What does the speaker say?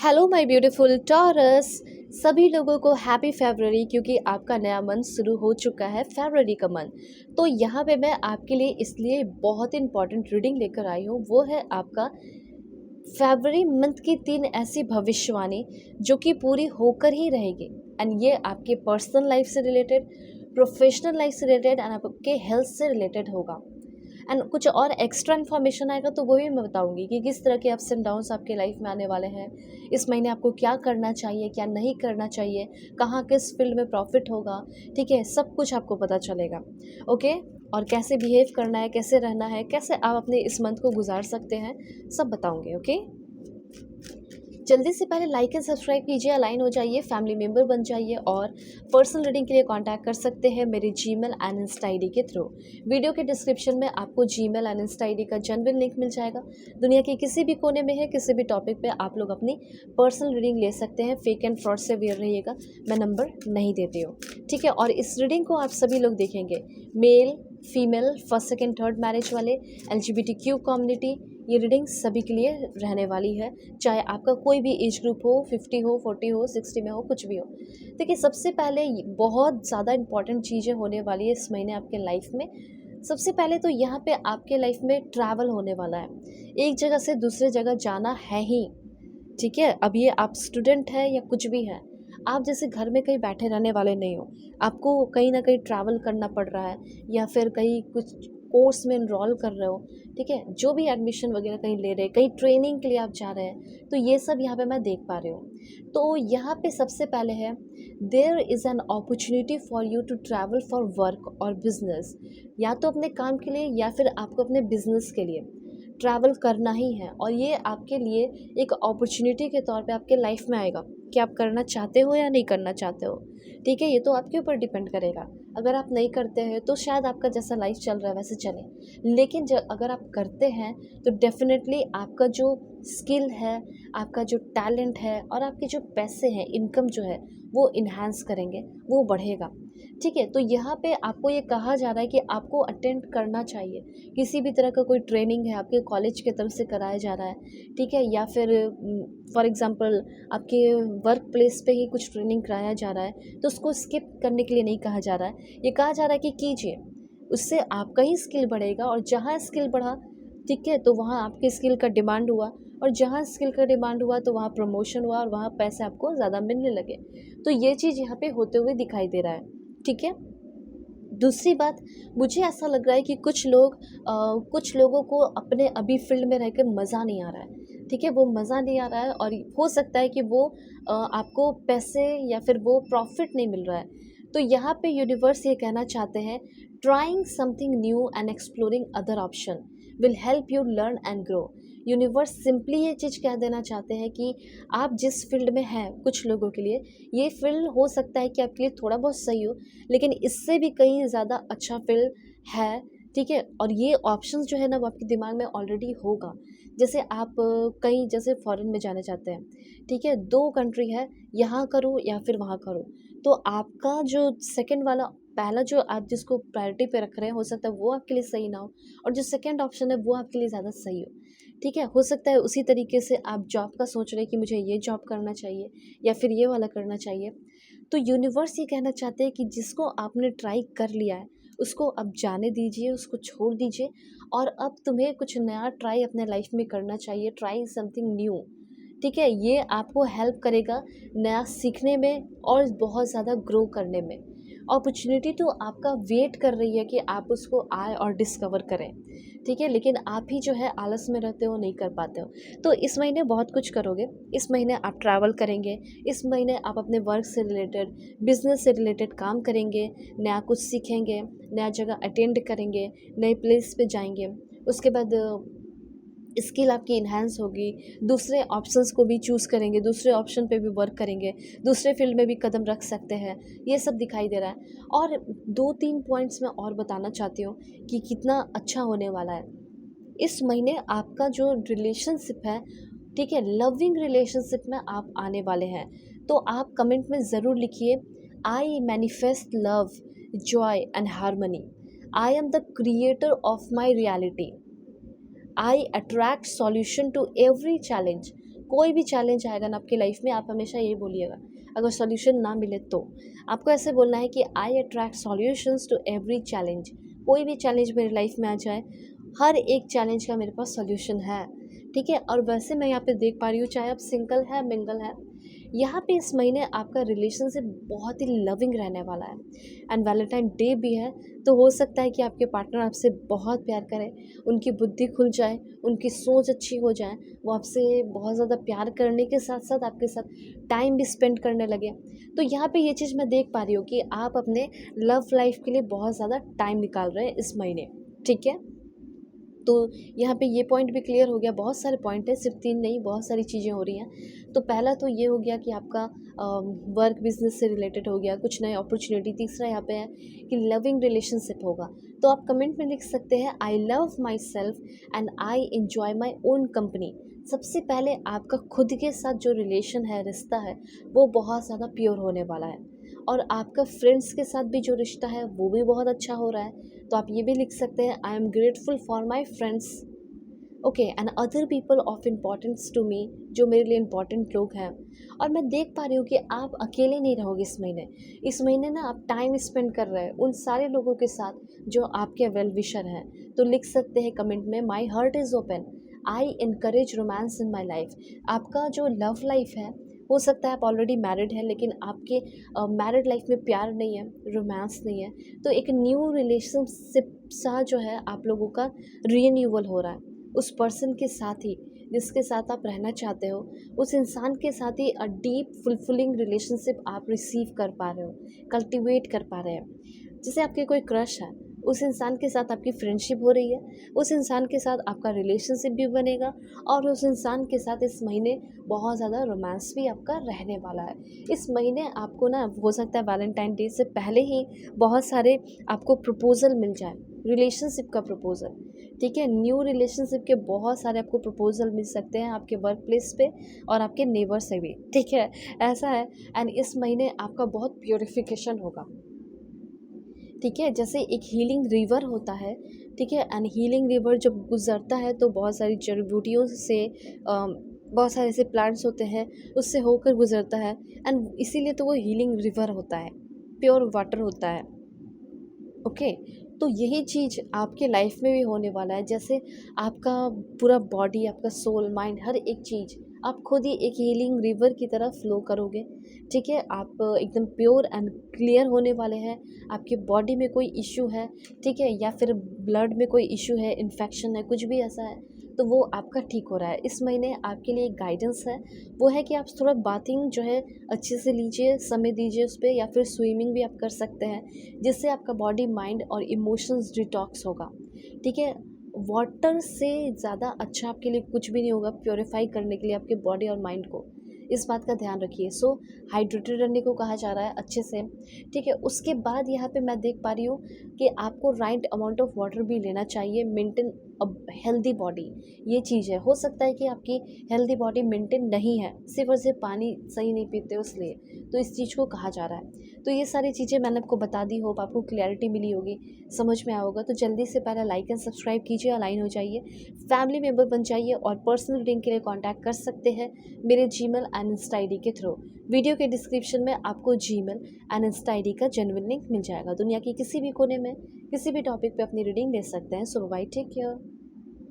Hello my beautiful taurus. सभी लोगों को हैप्पी फरवरी, क्योंकि आपका नया मंथ शुरू हो चुका है, फरवरी का मंथ। तो यहाँ पे मैं आपके लिए इसलिए बहुत इंपॉर्टेंट रीडिंग लेकर आई हूँ। वो है आपका फरवरी मंथ की 3 ऐसी भविष्यवाणी जो कि पूरी होकर ही रहेगी। एंड ये आपके पर्सनल लाइफ से रिलेटेड, प्रोफेशनल लाइफ से रिलेटेड एंड आपके हेल्थ से रिलेटेड होगा। एंड कुछ और एक्स्ट्रा इन्फॉर्मेशन आएगा तो वो भी मैं बताऊंगी कि किस तरह के अप्स एंड डाउन्स आपके लाइफ में आने वाले हैं। इस महीने आपको क्या करना चाहिए, क्या नहीं करना चाहिए, कहाँ किस फील्ड में प्रॉफिट होगा, ठीक है, सब कुछ आपको पता चलेगा। ओके। और कैसे बिहेव करना है, कैसे रहना है, कैसे आप अपने इस मंथ को गुजार सकते हैं, सब बताऊंगे। ओके। जल्दी से पहले लाइक एंड सब्सक्राइब कीजिए, अलाइन हो जाइए, फैमिली मेम्बर बन जाइए और पर्सनल रीडिंग के लिए कांटेक्ट कर सकते हैं मेरे जीमेल एंड इंस्टा आईडी के थ्रू। वीडियो के डिस्क्रिप्शन में आपको जीमेल एंड इंस्टा आईडी का जेन्युइन लिंक मिल जाएगा। दुनिया के किसी भी कोने में है, किसी भी टॉपिक पे आप लोग अपनी पर्सनल रीडिंग ले सकते हैं। फेक एंड फ्रॉड से अवेयर रहिएगा, मैं नंबर नहीं देती हूँ, ठीक है। और इस रीडिंग को आप सभी लोग देखेंगे, male female, first second third marriage वाले, LGBTQ कम्युनिटी, ये रीडिंग सभी के लिए रहने वाली है। चाहे आपका कोई भी एज ग्रुप हो, 50 हो, 40 हो, 60 में हो, कुछ भी हो। देखिए, सबसे पहले बहुत ज़्यादा इंपॉर्टेंट चीज़ें होने वाली है इस महीने आपके लाइफ में। सबसे पहले तो यहाँ पे आपके लाइफ में ट्रैवल होने वाला है, एक जगह से दूसरे जगह जाना है ही, ठीक है। अब ये आप स्टूडेंट है या कुछ भी है, आप जैसे घर में कहीं बैठे रहने वाले नहीं हो। आपको कहीं ना कहीं ट्रैवल करना पड़ रहा है या फिर कहीं कुछ कोर्स में इनरोल कर रहे हो, ठीक है, जो भी एडमिशन वगैरह कहीं ले रहे हैं, कहीं ट्रेनिंग के लिए आप जा रहे हैं, तो ये सब यहाँ पे मैं देख पा रही हूँ। तो यहाँ पे सबसे पहले है, there is an opportunity for you to travel for work और बिजनेस। या तो अपने काम के लिए या फिर आपको अपने बिजनेस के लिए ट्रैवल करना ही है। और ये आपके लिए एक अपॉर्चुनिटी के तौर पे आपके लाइफ में आएगा कि आप करना चाहते हो या नहीं करना चाहते हो, ठीक है। ये तो आपके ऊपर डिपेंड करेगा। अगर आप नहीं करते हैं तो शायद आपका जैसा लाइफ चल रहा है वैसे चले, लेकिन जब अगर आप करते हैं तो डेफिनेटली आपका जो स्किल है, आपका जो टैलेंट है और आपके जो पैसे हैं, इनकम जो है, वो इन्हांस करेंगे, वो बढ़ेगा, ठीक है। तो यहाँ पे आपको ये कहा जा रहा है कि आपको अटेंड करना चाहिए। किसी भी तरह का कोई ट्रेनिंग है आपके कॉलेज की तरफ से कराया जा रहा है, ठीक है, या फिर फॉर एग्जांपल आपके वर्क प्लेस पे ही कुछ ट्रेनिंग कराया जा रहा है, तो उसको स्किप करने के लिए नहीं कहा जा रहा है। ये कहा जा रहा है कि कीजिए, उससे आपका ही स्किल बढ़ेगा। और जहाँ स्किल बढ़ा, ठीक है, तो वहाँ आपके स्किल का डिमांड हुआ, और जहाँ स्किल का डिमांड हुआ तो वहाँ प्रमोशन हुआ और वहाँ पैसे आपको ज़्यादा मिलने लगे। तो ये चीज़ यहाँ पे होते हुए दिखाई दे रहा है, ठीक है। दूसरी बात, मुझे ऐसा लग रहा है कि कुछ लोगों को अपने अभी फील्ड में रहकर मज़ा नहीं आ रहा है, ठीक है, वो मज़ा नहीं आ रहा है और हो सकता है कि वो आपको पैसे या फिर वो प्रॉफिट नहीं मिल रहा है। तो यहाँ पे यूनिवर्स ये कहना चाहते हैं, trying something new and exploring other option will help you learn and grow. Universe simply ये चीज़ कह देना चाहते हैं कि आप जिस फील्ड में हैं, कुछ लोगों के लिए ये फील्ड हो सकता है कि आपके लिए थोड़ा बहुत सही हो, लेकिन इससे भी कहीं ज़्यादा अच्छा फील्ड है, ठीक है। और ये ऑप्शंस जो है ना, वो आपके दिमाग में ऑलरेडी होगा। जैसे आप कहीं जैसे फॉरेन में जाना चाहते हैं, ठीक है, 2 कंट्री है, यहाँ करो या फिर वहाँ करो, तो आपका जो सेकंड वाला, पहला जो आप जिसको प्रायोरिटी पे रख रहे हैं, हो सकता है वो आपके लिए सही ना हो, और जो सेकंड ऑप्शन है वो आपके लिए ज़्यादा सही हो, ठीक है। हो सकता है उसी तरीके से आप जॉब का सोच रहे हैं कि मुझे ये जॉब करना चाहिए या फिर ये वाला करना चाहिए। तो यूनिवर्स ये कहना चाहते हैं कि जिसको आपने ट्राई कर लिया है उसको अब जाने दीजिए, उसको छोड़ दीजिए, और अब तुम्हें कुछ नया ट्राई अपने लाइफ में करना चाहिए। ट्राई समथिंग न्यू, ठीक है। ये आपको हेल्प करेगा नया सीखने में और बहुत ज़्यादा ग्रो करने में। अपॉर्चुनिटी तो आपका वेट कर रही है कि आप उसको आए और डिस्कवर करें, ठीक है, लेकिन आप ही जो है आलस में रहते हो, नहीं कर पाते हो। तो इस महीने बहुत कुछ करोगे। इस महीने आप ट्रैवल करेंगे, इस महीने आप अपने वर्क से रिलेटेड, बिजनेस से रिलेटेड काम करेंगे, नया कुछ सीखेंगे, नया जगह अटेंड करेंगे, नए प्लेस पे जाएंगे। उसके बाद स्किल आपकी इन्हांस होगी, दूसरे ऑप्शंस को भी चूज़ करेंगे, दूसरे ऑप्शन पे भी वर्क करेंगे, दूसरे फील्ड में भी कदम रख सकते हैं। ये सब दिखाई दे रहा है। और 2-3 पॉइंट्स मैं और बताना चाहती हूँ कि कितना अच्छा होने वाला है। इस महीने आपका जो रिलेशनशिप है, ठीक है, लविंग रिलेशनशिप में आप आने वाले हैं। तो आप कमेंट में ज़रूर लिखिए, I manifest love, joy and harmony, I am the creator of my reality, I attract solution to every challenge. कोई भी चैलेंज आएगा ना आपकी लाइफ में, आप हमेशा यही बोलिएगा, अगर सॉल्यूशन ना मिले तो आपको ऐसे बोलना है कि I attract solutions to every challenge. कोई भी चैलेंज मेरी लाइफ में आ जाए, हर एक चैलेंज का मेरे पास सॉल्यूशन है। ठीक है, और वैसे मैं यहाँ पे देख पा रही हूँ, चाहे आप सिंगल है मिंगल है, यहाँ पे इस महीने आपका रिलेशनशिप बहुत ही लविंग रहने वाला है। एंड वैलेंटाइन डे भी है, तो हो सकता है कि आपके पार्टनर आपसे बहुत प्यार करें, उनकी बुद्धि खुल जाए, उनकी सोच अच्छी हो जाए, वो आपसे बहुत ज़्यादा प्यार करने के साथ साथ आपके साथ टाइम भी स्पेंड करने लगे। तो यहाँ पे ये चीज़ मैं देख पा रही हूँ कि आप अपने लव लाइफ के लिए बहुत ज़्यादा टाइम निकाल रहे हैं इस महीने। ठीक है, तो यहाँ पे ये पॉइंट भी क्लियर हो गया। बहुत सारे पॉइंट हैं, सिर्फ 3 नहीं, बहुत सारी चीज़ें हो रही हैं। तो पहला तो ये हो गया कि आपका वर्क बिजनेस से रिलेटेड हो गया, कुछ नए अपॉर्चुनिटी। तीसरा यहाँ पे है कि लविंग रिलेशनशिप होगा। तो आप कमेंट में लिख सकते हैं, I love my self and I enjoy my own company. सबसे पहले आपका खुद के साथ जो रिलेशन है, रिश्ता है, वो बहुत ज़्यादा प्योर होने वाला है, और आपका फ्रेंड्स के साथ भी जो रिश्ता है वो भी बहुत अच्छा हो रहा है। तो आप ये भी लिख सकते हैं, I am grateful for my friends, okay, and other people of importance to me, जो मेरे लिए इम्पॉर्टेंट लोग हैं। और मैं देख पा रही हूँ कि आप अकेले नहीं रहोगे इस महीने। इस महीने ना आप टाइम स्पेंड कर रहे हैं उन सारे लोगों के साथ जो आपके वेल विशर हैं। तो लिख सकते हैं कमेंट में, my heart is open, I encourage romance in my life. आपका जो लव लाइफ है, हो सकता है आप ऑलरेडी मैरिड है, लेकिन आपके मैरिड लाइफ में प्यार नहीं है, रोमांस नहीं है, तो एक न्यू रिलेशनशिप सा जो है आप लोगों का रीन्यूअल हो रहा है उस पर्सन के साथ ही जिसके साथ आप रहना चाहते हो। उस इंसान के साथ ही अ डीप फुलफिलिंग रिलेशनशिप आप रिसीव कर पा रहे हो, कल्टिवेट कर पा रहे हैं। जैसे आपके कोई क्रश है, उस इंसान के साथ आपकी फ्रेंडशिप हो रही है, उस इंसान के साथ आपका रिलेशनशिप भी बनेगा, और उस इंसान के साथ इस महीने बहुत ज़्यादा रोमांस भी आपका रहने वाला है। इस महीने आपको ना हो सकता है वैलेंटाइन डे से पहले ही बहुत सारे आपको प्रपोज़ल मिल जाए, रिलेशनशिप का प्रपोज़ल। ठीक है, न्यू रिलेशनशिप के बहुत सारे आपको प्रपोज़ल मिल सकते हैं आपके वर्क प्लेस पे और आपके नेबर से भी। ठीक है, ऐसा है। एंड इस महीने आपका बहुत प्योरिफिकेशन होगा। ठीक है, जैसे एक हीलिंग रिवर होता है, ठीक है, एंड हीलिंग रिवर जब गुजरता है तो बहुत सारी जड़ी बूटियों से बहुत सारे ऐसे प्लांट्स होते हैं, उससे होकर गुजरता है, एंड इसीलिए तो वो हीलिंग रिवर होता है, प्योर वाटर होता है। ओके, तो यही चीज़ आपके लाइफ में भी होने वाला है। जैसे आपका पूरा बॉडी, आपका सोल, माइंड, हर एक चीज़ आप खुद ही एक हीलिंग रिवर की तरह फ्लो करोगे। ठीक है, आप एकदम प्योर एंड क्लियर होने वाले हैं। आपकी बॉडी में कोई इश्यू है, ठीक है, या फिर ब्लड में कोई इश्यू है, इन्फेक्शन है, कुछ भी ऐसा है, तो वो आपका ठीक हो रहा है। इस महीने आपके लिए एक गाइडेंस है, वो है कि आप थोड़ा बाथिंग जो है अच्छे से लीजिए, समय दीजिए उस पे, या फिर स्विमिंग भी आप कर सकते हैं, जिससे आपका बॉडी, माइंड और इमोशंस डिटॉक्स होगा। ठीक है, वाटर से ज़्यादा अच्छा आपके लिए कुछ भी नहीं होगा प्योरीफाई करने के लिए आपके बॉडी और माइंड को। इस बात का ध्यान रखिए। सो हाइड्रेटेड रहने को कहा जा रहा है अच्छे से। ठीक है, उसके बाद यहाँ पे मैं देख पा रही हूँ कि आपको राइट अमाउंट ऑफ वाटर भी लेना चाहिए, मेंटेन अ हेल्दी बॉडी। ये चीज़ है, हो सकता है कि आपकी हेल्दी बॉडी मेंटेन नहीं है, सिर्फ और सिर्फ पानी सही नहीं पीते हो इसलिए, तो इस चीज़ को कहा जा रहा है। तो ये सारी चीज़ें मैंने आपको बता दी, होप आपको क्लैरिटी मिली होगी, समझ में आया होगा। तो जल्दी से पहले लाइक एंड सब्सक्राइब कीजिए, अलाइन हो जाइए, फैमिली मेम्बर बन जाइए, और पर्सनल रीडिंग के लिए कॉन्टैक्ट कर सकते हैं मेरे Gmail and Insta I D के थ्रू। वीडियो के डिस्क्रिप्शन में आपको Gmail and Insta I D का जेन्युइन लिंक मिल जाएगा। दुनिया की किसी भी कोने में किसी भी टॉपिक पे अपनी रीडिंग ले सकते हैं। सो बाय, टेक केयर।